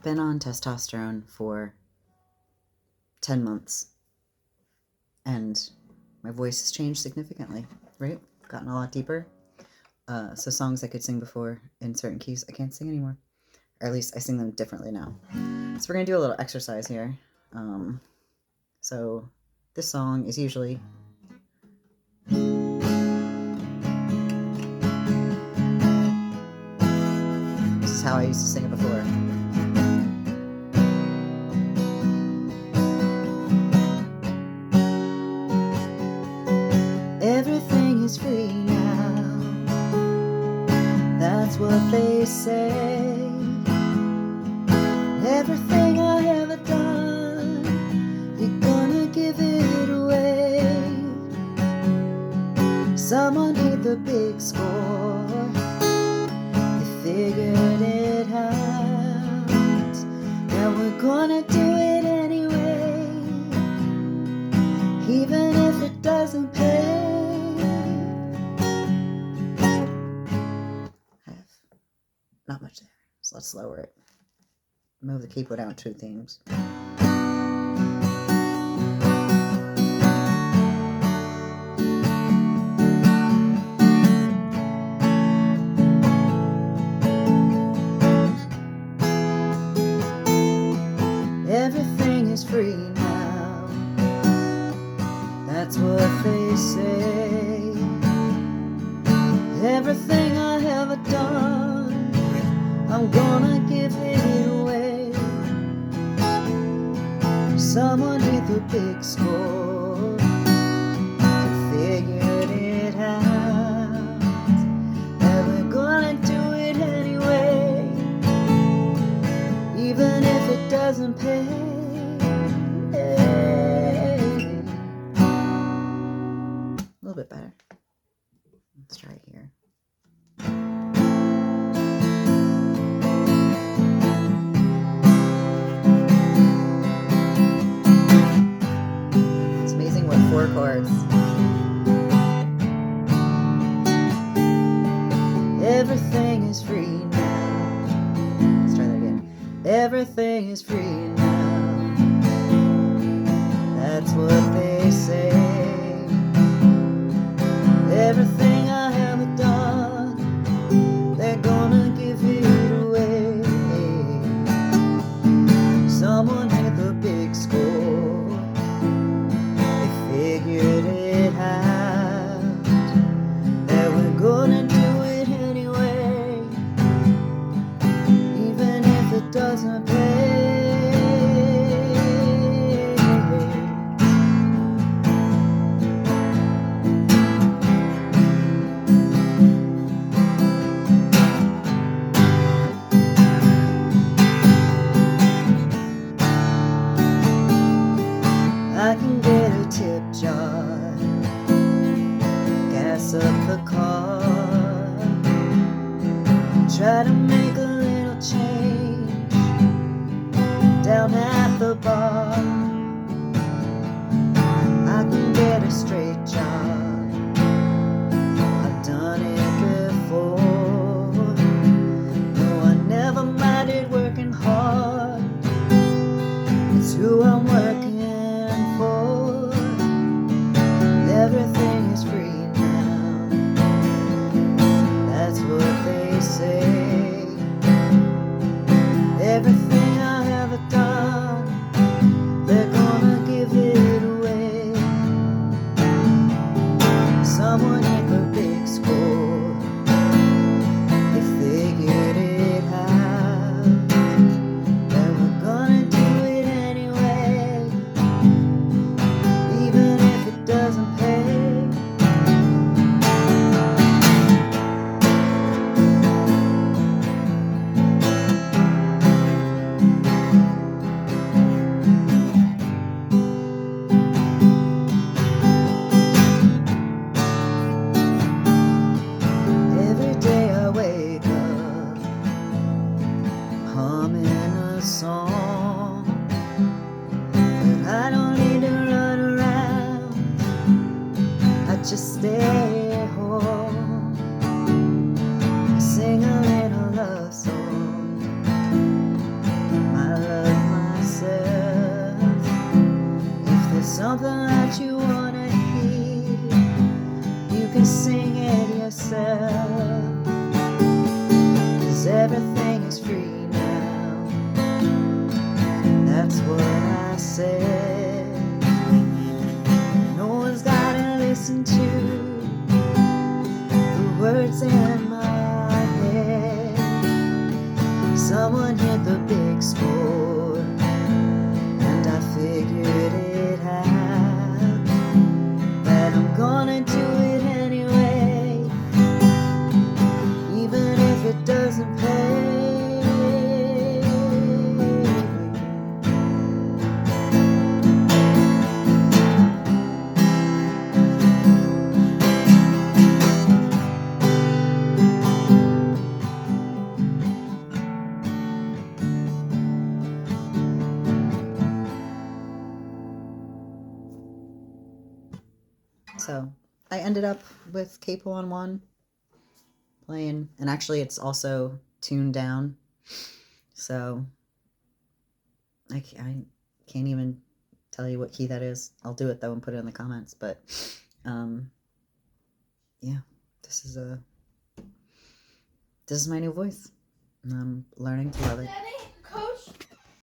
I've been on testosterone for 10 months and my voice has changed significantly, right? Gotten a lot deeper. So songs I could sing before in certain keys, I can't sing anymore. Or at least I sing them differently now. So we're going to do a little exercise here. So this song is usually... This is how I used to sing it before. Everything is free now, that's what they say. Everything I ever done, you're gonna give it away. Someone hit the big score, they figured it out. Now we're gonna do it anyway, even if it doesn't pay. Not much there, so let's lower it. Move the capo down 2 themes. Everything is free now, that's what they say. Everything I ever done, I'm gonna give it away. Someone hit the big score, figured it out, and we're gonna do it anyway, even if it doesn't pay. A little bit better. Let's try it here. It's amazing what 4 chords. Everything is free now. Let's try that again. Everything is free now, that's what they say. Everything I ever done, they're gonna give it away. Someone hit the big score, they figured it out, that we're gonna do it anyway, even if it doesn't pay. I can get a tip jar, gas up the car, try to make a little change down at the bar. I can get a straight job, I've done it before. No, I never minded working hard, it's who I'm working for. Everything is free now, that's what they say. Everything I ever done, they're gonna give it away. said. No one's gotta listen to the words in my head. Someone hit the big score, and I figured it out, that I'm gonna do it anyway, even if it doesn't pay. So I ended up with capo on one, playing, and actually it's also tuned down, so I can't even tell you what key that is. I'll do it though and put it in the comments, but yeah, this is my new voice, and I'm learning to love it.